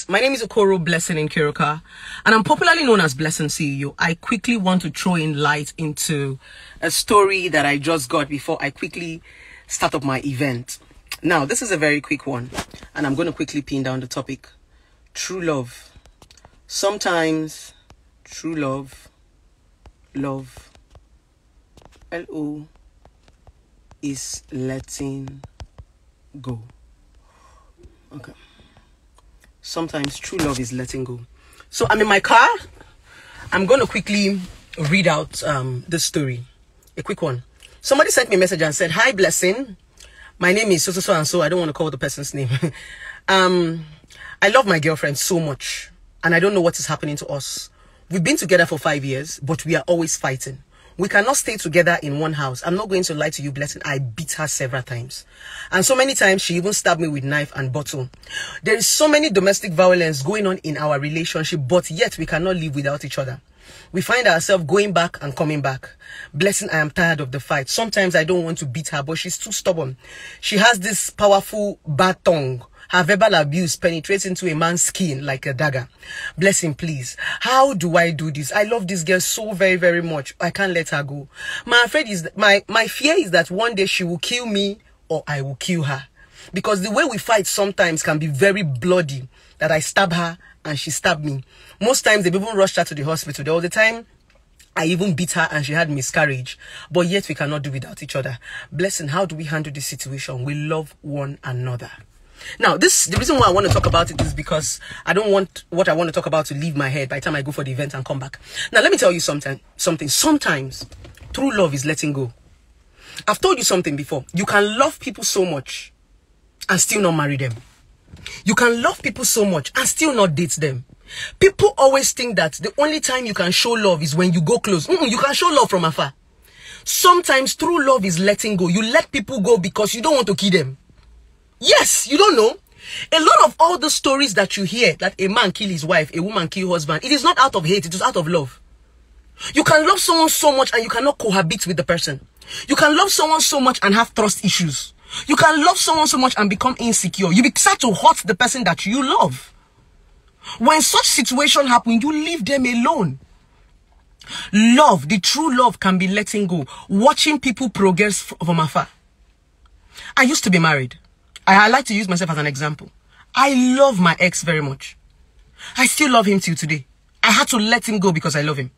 My name is Okoro Blessing in Kiruka, and I'm popularly known as Blessing CEO. I quickly want to throw in light into a story that I just got before I quickly start up my event. Now, this is a very quick one, and I'm going to quickly pin down the topic. True love. Sometimes true love, L-O, is letting go. Okay. Sometimes true love is letting go. So I'm in my car. I'm going to quickly read out this story. A quick one. Somebody sent me a message and said, "Hi, Blessing. My name is so and so. I don't want to call the person's name. I love my girlfriend so much, and I don't know what is happening to us. We've been together for 5 years, but we are always fighting. We cannot stay together in one house. I'm not going to lie to you, Blessing. I beat her several times. And so many times, she even stabbed me with knife and bottle. There is so many domestic violence going on in our relationship, but yet we cannot live without each other. We find ourselves going back and coming back. Blessing, I am tired of the fight. Sometimes I don't want to beat her, but she's too stubborn. She has this powerful bad tongue. Her verbal abuse penetrates into a man's skin like a dagger. Blessing, please. How do I do this? I love this girl so very, very much. I can't let her go. My fear is that one day she will kill me or I will kill her. Because the way we fight sometimes can be very bloody. That I stab her and she stabbed me. Most times they've even rushed her to the hospital. The other time I even beat her and she had miscarriage. But yet we cannot do without each other. Blessing, how do we handle this situation? We love one another. Now, the reason why I want to talk about it is because I don't want what I want to talk about to leave my head by the time I go for the event and come back. Now, let me tell you something. Sometimes, true love is letting go. I've told you something before. You can love people so much and still not marry them. You can love people so much and still not date them. People always think that the only time you can show love is when you go close. You can show love from afar. Sometimes, true love is letting go. You let people go because you don't want to kill them. Yes, you don't know. A lot of all the stories that you hear, that a man kill his wife, a woman kill her husband, it is not out of hate, it is out of love. You can love someone so much and you cannot cohabit with the person. You can love someone so much and have trust issues. You can love someone so much and become insecure. You start to hurt the person that you love. When such situation happens, you leave them alone. Love, the true love, can be letting go. Watching people progress from afar. I used to be married. I like to use myself as an example. I love my ex very much. I still love him till today. I had to let him go because I love him.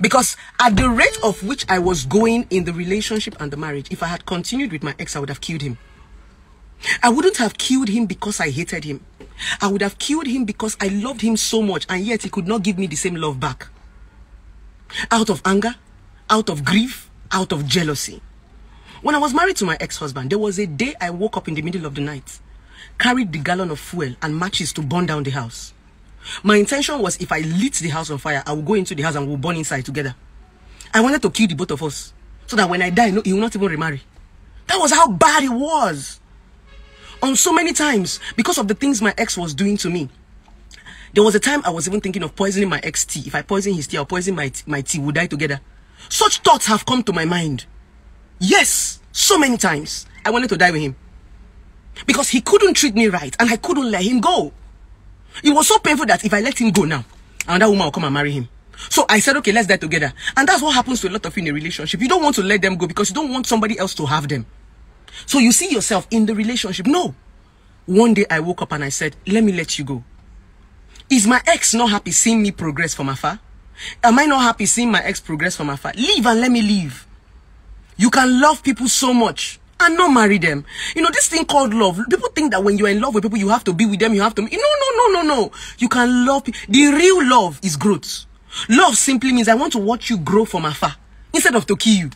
Because at the rate of which I was going in the relationship and the marriage, if I had continued with my ex, I would have killed him. I wouldn't have killed him because I hated him. I would have killed him because I loved him so much, and yet he could not give me the same love back. Out of anger, out of grief, out of jealousy. When I was married to my ex-husband, there was a day I woke up in the middle of the night, carried the gallon of fuel and matches to burn down the house. My intention was, if I lit the house on fire, I would go into the house and we'll burn inside together. I wanted to kill the both of us, so that when I die, he will not even remarry. That was how bad it was. On so many times, because of the things my ex was doing to me. There was a time I was even thinking of poisoning my ex tea. If I poison his tea or poison my tea, we'll die together. Such thoughts have come to my mind. Yes, so many times I wanted to die with him because he couldn't treat me right and I couldn't let him go. It was so painful that if I let him go now, another woman will come and marry him. So I said, okay, let's die together. And that's what happens to a lot of you in a relationship. You don't want to let them go because you don't want somebody else to have them. So you see yourself in the relationship. No. One day I woke up and I said, let me let you go. Is my ex not happy seeing me progress from afar? Am I not happy seeing my ex progress from afar? Leave and let me leave. You can love people so much and not marry them. You know, this thing called love. People think that when you're in love with people, you have to be with them. You have to... No. You can love people. The real love is growth. Love simply means I want to watch you grow from afar instead of to kill you.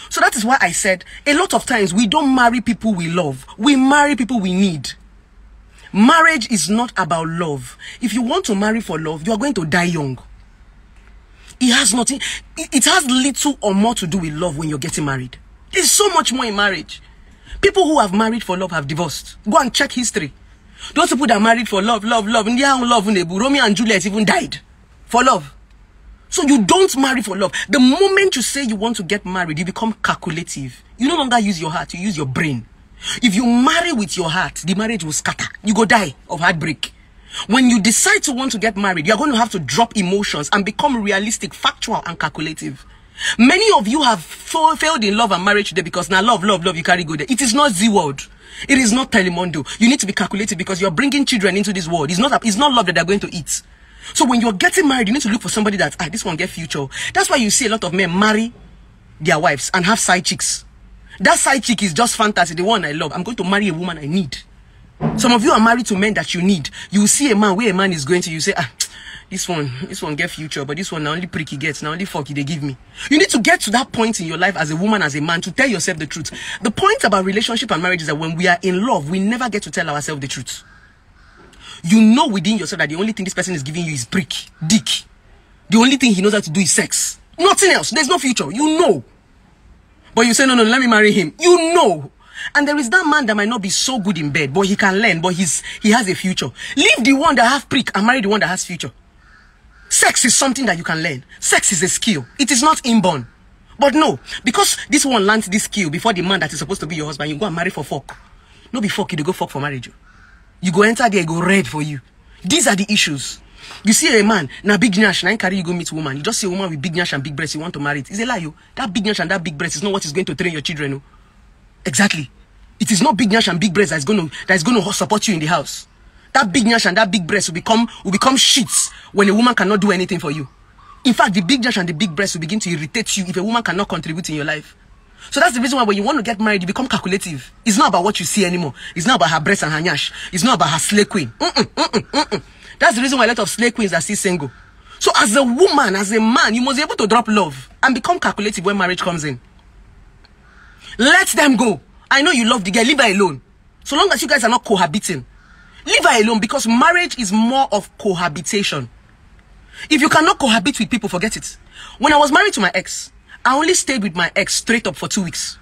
So that is why I said a lot of times we don't marry people we love. We marry people we need. Marriage is not about love. If you want to marry for love, you are going to die young. It has nothing, it has little or more to do with love when you're getting married. There's so much more in marriage. People who have married for love have divorced. Go and check history. Those people that married for love, Romeo and Juliet even died for love. So you don't marry for love. The moment you say you want to get married, you become calculative. You no longer use your heart, you use your brain. If you marry with your heart, the marriage will scatter. You go die of heartbreak. When you decide to want to get married, you're going to have to drop emotions and become realistic, factual, and calculative. Many of you have failed in love and marriage today because now love, you carry go there. It is not the world. It is not Telemundo. You need to be calculated because you're bringing children into this world. It's not love that they're going to eat. So when you're getting married, you need to look for somebody that, this one get future. That's why you see a lot of men marry their wives and have side chicks. That side chick is just fantasy, the one I love. I'm going to marry a woman I need. Some of you are married to men that you need. You see a man where a man is going to, you say, this one get future, but this one now only prick he gets, now only fuck they give me. You need to get to that point in your life as a woman, as a man, to tell yourself the truth. The point about relationship and marriage is that when we are in love, we never get to tell ourselves the truth. You know within yourself that the only thing this person is giving you is prick, dick. The only thing he knows how to do is sex. Nothing else. There's no future. You know. But you say, no, let me marry him. You know. And there is that man that might not be so good in bed, but he can learn, but he has a future. Leave the one that has prick and marry the one that has future. Sex is something that you can learn. Sex is a skill. It is not inborn. But no, because this one learns this skill before the man that is supposed to be your husband, you go and marry for fuck. No be fuck, you go fuck for marriage. You go enter there, go red for you. These are the issues. You see a man, now big nyash, now carry you go meet woman. You just see a woman with big nyash and big breasts, you want to marry it. It's a lie, you. That big nyash and that big breast is not what is going to train your children. No? Exactly. It is not big nyash and big breast that is going to support you in the house. That big nyash and that big breast will become shits when a woman cannot do anything for you. In fact, the big nyash and the big breast will begin to irritate you if a woman cannot contribute in your life. So that's the reason why when you want to get married, you become calculative. It's not about what you see anymore. It's not about her breast and her nyash. It's not about her slay queen. That's the reason why a lot of slay queens are still single. So as a woman, as a man, you must be able to drop love and become calculative when marriage comes in. Let them go. I know you love the girl. Leave her alone. So long as you guys are not cohabiting. Leave her alone, because marriage is more of cohabitation. If you cannot cohabit with people, forget it. When I was married to my ex, I only stayed with my ex straight up for 2 weeks.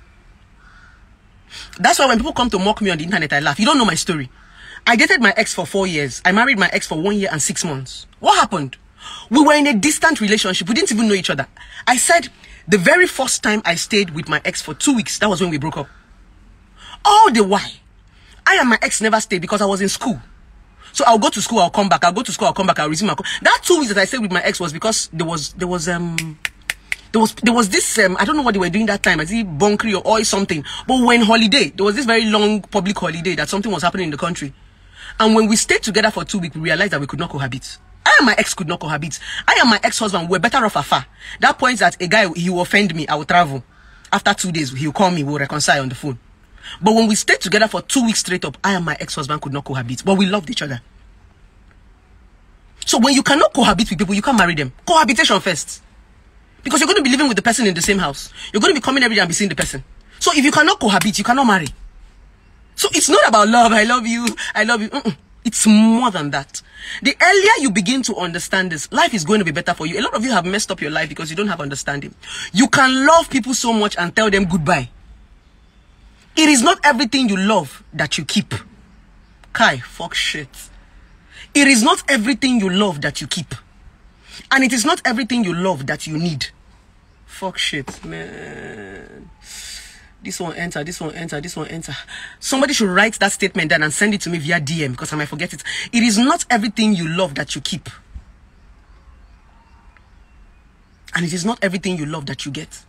That's why when people come to mock me on the internet, I laugh. You don't know my story. I dated my ex for 4 years. I married my ex for 1 year and 6 months. What happened? We were in a distant relationship. We didn't even know each other. I said the very first time I stayed with my ex for 2 weeks, that was when we broke up. All the while, I and my ex never stayed because I was in school. So I'll go to school, I'll come back. I'll go to school, I'll come back. I'll resume my That 2 weeks that I stayed with my ex was because there was this I don't know what they were doing that time. I see bunkry or oil something. But when holiday, there was this very long public holiday that something was happening in the country. And when we stayed together for 2 weeks, we realized that we could not cohabit. I and my ex could not cohabit. I and my ex-husband were better off afar. That point that a guy, he will offend me, I will travel. After 2 days, he'll call me, we'll reconcile on the phone. But when we stayed together for 2 weeks straight up, I and my ex-husband could not cohabit. But we loved each other. So when you cannot cohabit with people, you can't marry them. Cohabitation first. Because you're going to be living with the person in the same house. You're going to be coming every day and be seeing the person. So if you cannot cohabit, you cannot marry. So it's not about love, I love you, I love you. It's more than that. The earlier you begin to understand this, life is going to be better for you. A lot of you have messed up your life because you don't have understanding. You can love people so much and tell them goodbye. It is not everything you love that you keep. Kai, fuck shit. It is not everything you love that you keep. And it is not everything you love that you need. Fuck shit, man. This one enter, this one enter, this one enter. Somebody should write that statement down and send it to me via DM because I might forget it. It is not everything you love that you keep. And it is not everything you love that you get.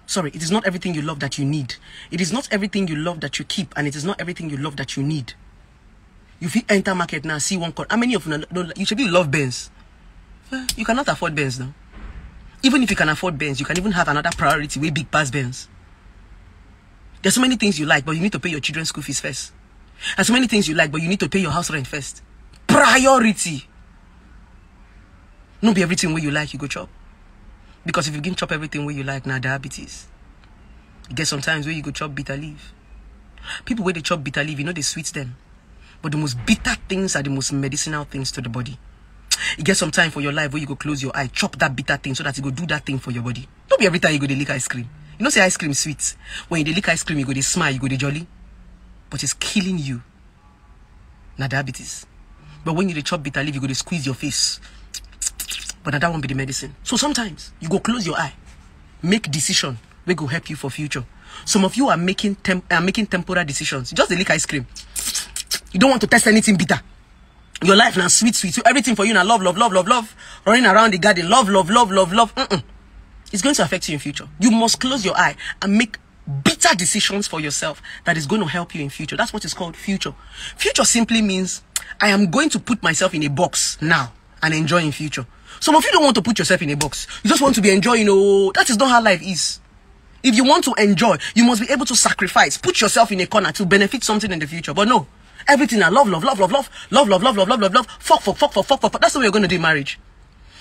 Sorry, it is not everything you love that you need. It is not everything you love that you keep. And it is not everything you love that you need. If you enter market now, see one car. How many of you know, you should love Benz? You cannot afford Benz now. Even if you can afford Benz, you can even have another priority way big past Benz. There's so many things you like, but you need to pay your children's school fees first. There's so many things you like, but you need to pay your house rent first. Priority. Not be everything where you like, you go chop. Because if you can chop everything where you like, now diabetes. You get sometimes where you go chop bitter leaf. People where they chop bitter leaf, you know they sweet them. But the most bitter things are the most medicinal things to the body. You get some time for your life where you go close your eye, chop that bitter thing so that you go do that thing for your body. Don't be every time you go to lick ice cream. You know say ice cream sweet. When you lick ice cream, you go to smile, you go to jolly. But it's killing you. Now diabetes. But when you chop bitter leaf, you go to squeeze your face. But that won't be the medicine. So sometimes you go close your eye, make decision we go help you for future. Some of you are making temporary decisions. Just the lick ice cream. You don't want to test anything bitter. Your life now sweet. So everything for you now love. Running around the garden, love. It's going to affect you in future. You must close your eye and make better decisions for yourself that is going to help you in future. That's what is called future. Future simply means I am going to put myself in a box now and enjoy in future. Some of you don't want to put yourself in a box. You just want to be enjoying. Oh, that is not how life is. If you want to enjoy, you must be able to sacrifice, put yourself in a corner to benefit something in the future. But no, everything I love. Fuck. That's what we're going to do in marriage.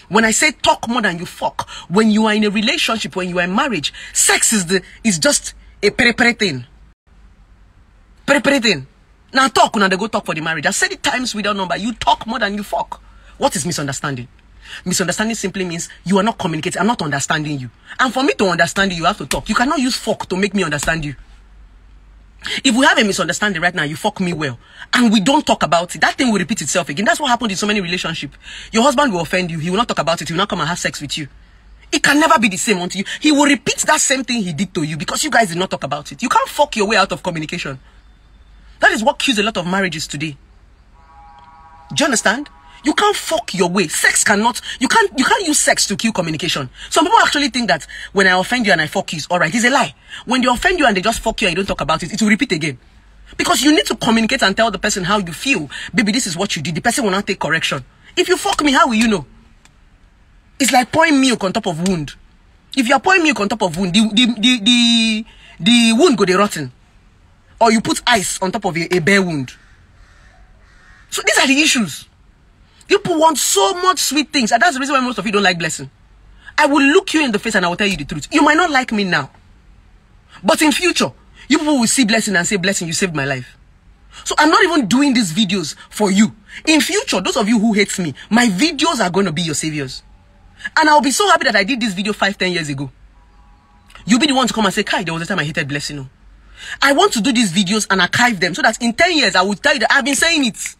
When I say talk more than you fuck, when you are in a relationship, when you are in marriage, sex is just a pere thing. Pere thing. Now talk when they go talk for the marriage. I said it times without number. You talk more than you fuck. What is misunderstanding? Misunderstanding simply means you are not communicating. I'm not understanding you. And for me to understand you, you have to talk. You cannot use fuck to make me understand you. If we have a misunderstanding right now, you fuck me well, and we don't talk about it, that thing will repeat itself again. That's what happened in so many relationships. Your husband will offend you. He will not talk about it. He will not come and have sex with you. It can never be the same until he will repeat that same thing he did to you because you guys did not talk about it. You can't fuck your way out of communication. That is what kills a lot of marriages today. Do you understand? You can't fuck your way. Sex cannot. You can't use sex to kill communication. Some people actually think that when I offend you and I fuck you, it's alright. It's a lie. When they offend you and they just fuck you and you don't talk about it, it will repeat again. Because you need to communicate and tell the person how you feel. Baby, this is what you did. The person will not take correction. If you fuck me, how will you know? It's like pouring milk on top of wound. If you are pouring milk on top of wound, the wound go dey rotten. Or you put ice on top of a bare wound. So these are the issues. People want so much sweet things, and that's the reason why most of you don't like blessing. I will look you in the face and I will tell you the truth. You might not like me now, but in future, you people will see blessing and say, blessing, you saved my life. So I'm not even doing these videos for you. In future, those of you who hate me, my videos are going to be your saviors. And I'll be so happy that I did this video 5-10 years ago. You'll be the one to come and say, Kai, there was a time I hated blessing. I want to do these videos and archive them so that in 10 years, I will tell you that I've been saying it.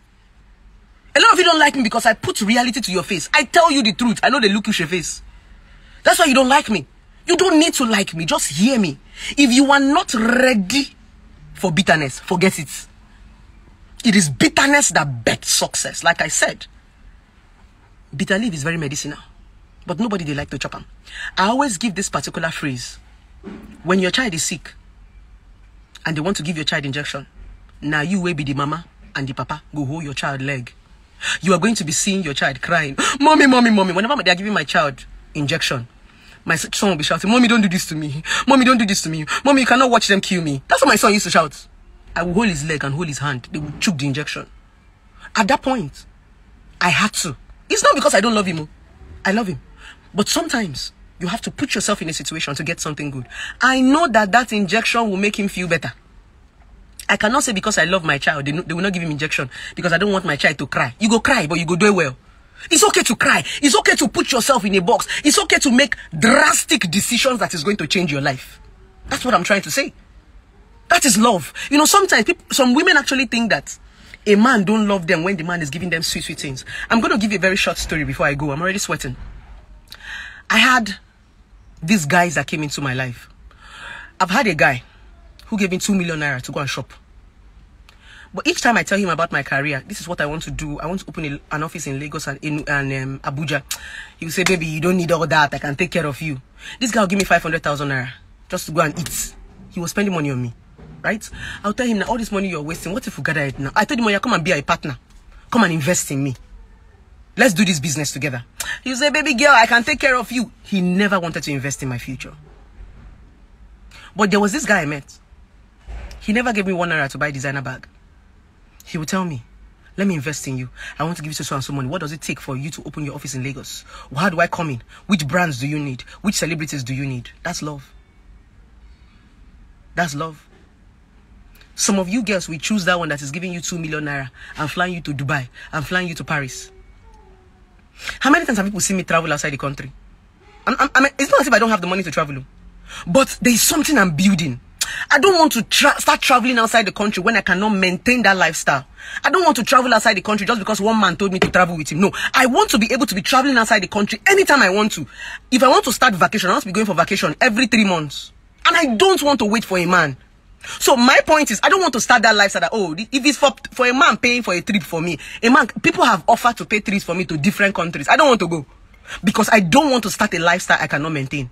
A lot of you don't like me because I put reality to your face. I tell you the truth. I know they look you your face. That's why you don't like me. You don't need to like me. Just hear me. If you are not ready for bitterness, forget it. It is bitterness that bets success. Like I said, bitter leaf is very medicinal, but nobody they like to chop them. I always give this particular phrase. When your child is sick and they want to give your child injection, now you will be the mama and the papa go hold your child leg. You are going to be seeing your child crying, mommy. Whenever they are giving my child injection, my son will be shouting, mommy, don't do this to me. Mommy, don't do this to me. Mommy, you cannot watch them kill me. That's what my son used to shout. I will hold his leg and hold his hand. They will choke the injection. At that point, I had to. It's not because I don't love him. I love him. But sometimes, you have to put yourself in a situation to get something good. I know that that injection will make him feel better. I cannot say because I love my child, they will not give him injection because I don't want my child to cry. You go cry, but you go do it well. It's okay to cry. It's okay to put yourself in a box. It's okay to make drastic decisions that is going to change your life. That's what I'm trying to say. That is love. You know, sometimes some women actually think that a man don't love them when the man is giving them sweet things. I'm going to give you a very short story before I go. I'm already sweating. I had these guys that came into my life. I've had a guy who gave me 2 million naira to go and shop. But each time I tell him about my career, this is what I want to do. I want to open an office in Lagos and in Abuja. He will say, baby, you don't need all that. I can take care of you. This guy will give me 500,000 naira just to go and eat. He was spending money on me, right? I'll tell him, now all this money you're wasting, what if we gather it now? I told him, come and be a partner. Come and invest in me. Let's do this business together. He will say, baby girl, I can take care of you. He never wanted to invest in my future. But there was this guy I met. He never gave me 1 naira to buy a designer bag. He would tell me, let me invest in you. I want to give you so and so money. What does it take for you to open your office in Lagos? How do I come in? Which brands do you need? Which celebrities do you need? That's love. That's love. Some of you girls will choose that one that is giving you 2 million naira and flying you to Dubai and flying you to Paris. How many times have people seen me travel outside the country? I mean, it's not as if I don't have the money to travel. But there is something I'm building. I don't want to start traveling outside the country when I cannot maintain that lifestyle. I don't want to travel outside the country just because one man told me to travel with him. No, I want to be able to be traveling outside the country anytime I want to. If I want to start vacation, I want to be going for vacation every 3 months. And I don't want to wait for a man. So my point is, I don't want to start that lifestyle that, oh, if it's for a man paying for a trip for me, people have offered to pay trips for me to different countries. I don't want to go because I don't want to start a lifestyle I cannot maintain.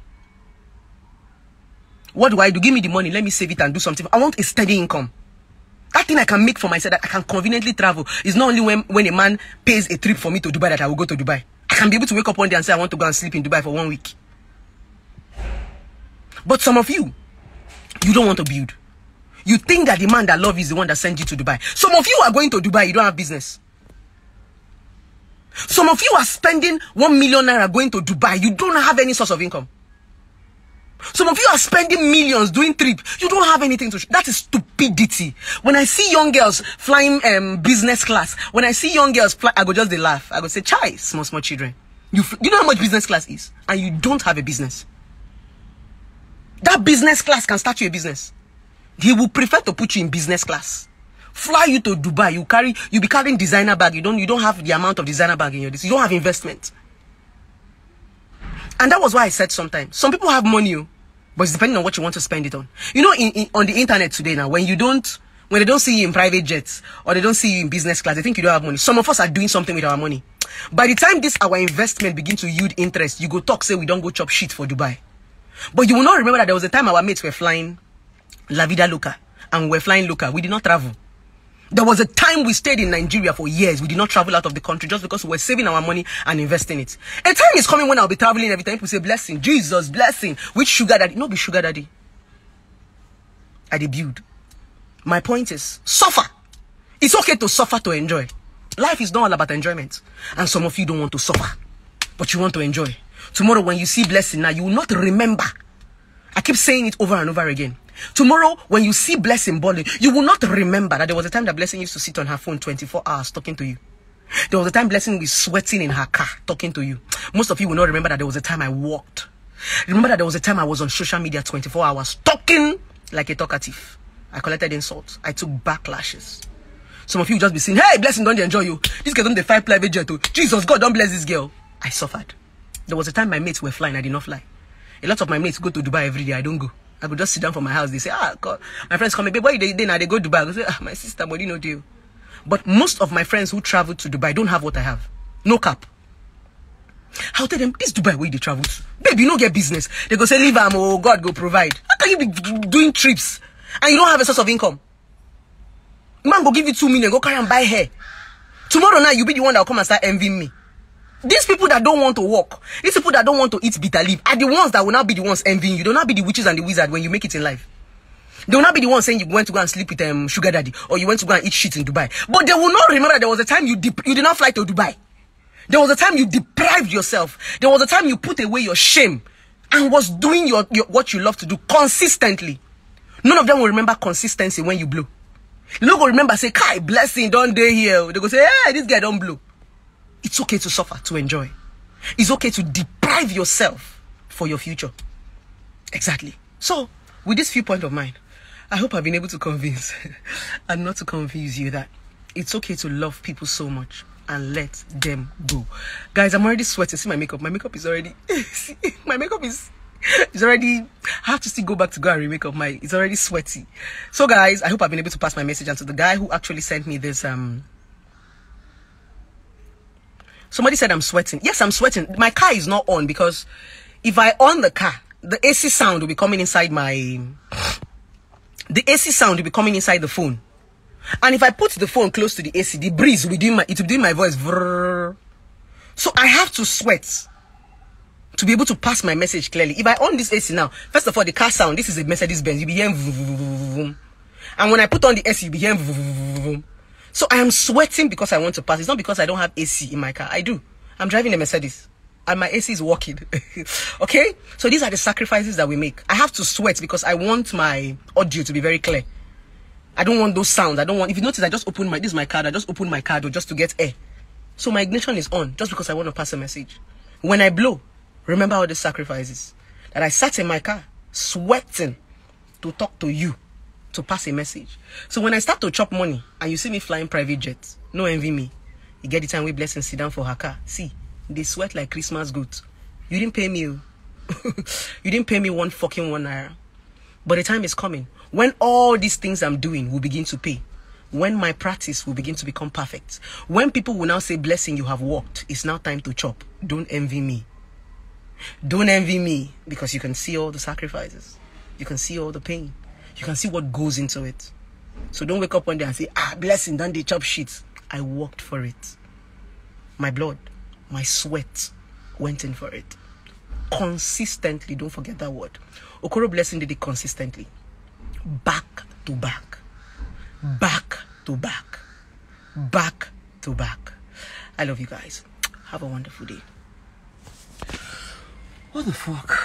What do I do? Give me the money. Let me save it and do something. I want a steady income. That thing I can make for myself, that I can conveniently travel, is not only when a man pays a trip for me to Dubai that I will go to Dubai. I can be able to wake up one day and say I want to go and sleep in Dubai for 1 week. But some of you don't want to build. You think that the man that loves you is the one that sent you to Dubai. Some of you are going to Dubai, you don't have business. Some of you are spending 1 million naira going to Dubai, you don't have any source of income. Some of you are spending millions doing trips, you don't have anything to show. That is stupidity. When I see young girls flying business class, when I see young girls fly, I go just they laugh. I go say, chai, small children. You know how much business class is? And you don't have a business. That business class can start you a business. He will prefer to put you in business class, fly you to Dubai. You be carrying designer bag. You don't have the amount of designer bag in your. You don't have investment. And that was why I said sometimes some people have money, but it's depending on what you want to spend it on. You know, on the internet today now, when they don't see you in private jets or they don't see you in business class, they think you don't have money. Some of us are doing something with our money. By the time our investment begin to yield interest, you go talk, say we don't go chop shit for Dubai. But you will not remember that there was a time our mates were flying La Vida Loca and we're flying local. We did not travel. There was a time we stayed in Nigeria for years. We did not travel out of the country just because we were saving our money and investing it. A time is coming when I'll be traveling every time. People say blessing, Jesus, blessing. Which sugar daddy? No, be sugar daddy. I debuted. My point is, suffer. It's okay to suffer to enjoy. Life is not all about enjoyment. And some of you don't want to suffer, but you want to enjoy. Tomorrow when you see blessing now, you will not remember. I keep saying it over and over again. Tomorrow, when you see blessing balling, you will not remember that there was a time that blessing used to sit on her phone 24 hours talking to you. There was a time blessing was sweating in her car talking to you. Most of you will not remember that there was a time I walked. Remember that there was a time I was on social media 24 hours talking like a talkative. I collected insults. I took backlashes. Some of you just be saying, hey, blessing, don't they enjoy you? This girl don't they fly private jet. Jesus, God, don't bless this girl. I suffered. There was a time my mates were flying. I did not fly. A lot of my mates go to Dubai every day. I don't go. I could just sit down for my house. They say, God. My friends come, babe, why they now they go to Dubai? I say, my sister, but you know deal. But most of my friends who travel to Dubai don't have what I have. No cap. I'll tell them, this Dubai where they travel to. Babe, you don't get business. They go say, leave them, oh God, go provide. How can you be doing trips and you don't have a source of income? Man go give you 2 million, go carry and buy hair. Tomorrow night, you be the one that will come and start envying me. These people that don't want to walk, these people that don't want to eat bitter leaf, are the ones that will not be the ones envying you. They will not be the witches and the wizards when you make it in life. They will not be the ones saying you went to go and sleep with sugar daddy or you went to go and eat shit in Dubai. But they will not remember that there was a time you did not fly to Dubai. There was a time you deprived yourself. There was a time you put away your shame and was doing your what you love to do consistently. None of them will remember consistency when you blow. You don't go remember say, Kai, blessing, don't they here? They go say, hey, this guy don't blow. It's okay to suffer, to enjoy. It's okay to deprive yourself for your future. Exactly. So, with this viewpoint of mine, I hope I've been able to convince and not to confuse you that it's okay to love people so much and let them go. Guys, I'm already sweating. See my makeup. My makeup is already... my makeup is already... I have to still go back to go and remake up. It's already sweaty. So, guys, I hope I've been able to pass my message on to the guy who actually sent me this... Somebody said I'm sweating. Yes, I'm sweating. My car is not on because if I on the car, the AC sound will be coming inside the AC sound will be coming inside the phone. And if I put the phone close to the AC, the breeze will be doing it will do my voice. So I have to sweat to be able to pass my message clearly. If I on this AC now, first of all, the car sound, this is a Mercedes Benz. You'll be hearing and when I put on the AC, you'll be hearing So I am sweating because I want to pass. It's not because I don't have AC in my car. I do. I'm driving a Mercedes and my AC is working. Okay? So these are the sacrifices that we make. I have to sweat because I want my audio to be very clear. I don't want those sounds. If you notice, I just opened this is my card. I just opened my car door just to get air. So my ignition is on just because I want to pass a message. When I blow, remember all the sacrifices. That I sat in my car, sweating to talk to you, to pass a message. So when I start to chop money and you see me flying private jets, no envy me. You get the time we blessing sit down for her car. See, they sweat like Christmas goods. You didn't pay me. You didn't pay me one fucking 1 naira. But the time is coming When all these things I'm doing will begin to pay. When my practice will begin to become perfect. When people will now say, blessing, you have walked. It's now time to chop. Don't envy me. Don't envy me, because you can see all the sacrifices. You can see all the pain. You can see what goes into it. So don't wake up one day and say, blessing, don't they chop shit. I worked for it. My blood, my sweat went in for it. Consistently, don't forget that word. Okoro Blessing did it consistently. Back to back. Back to back. Back to back. I love you guys. Have a wonderful day. What the fuck?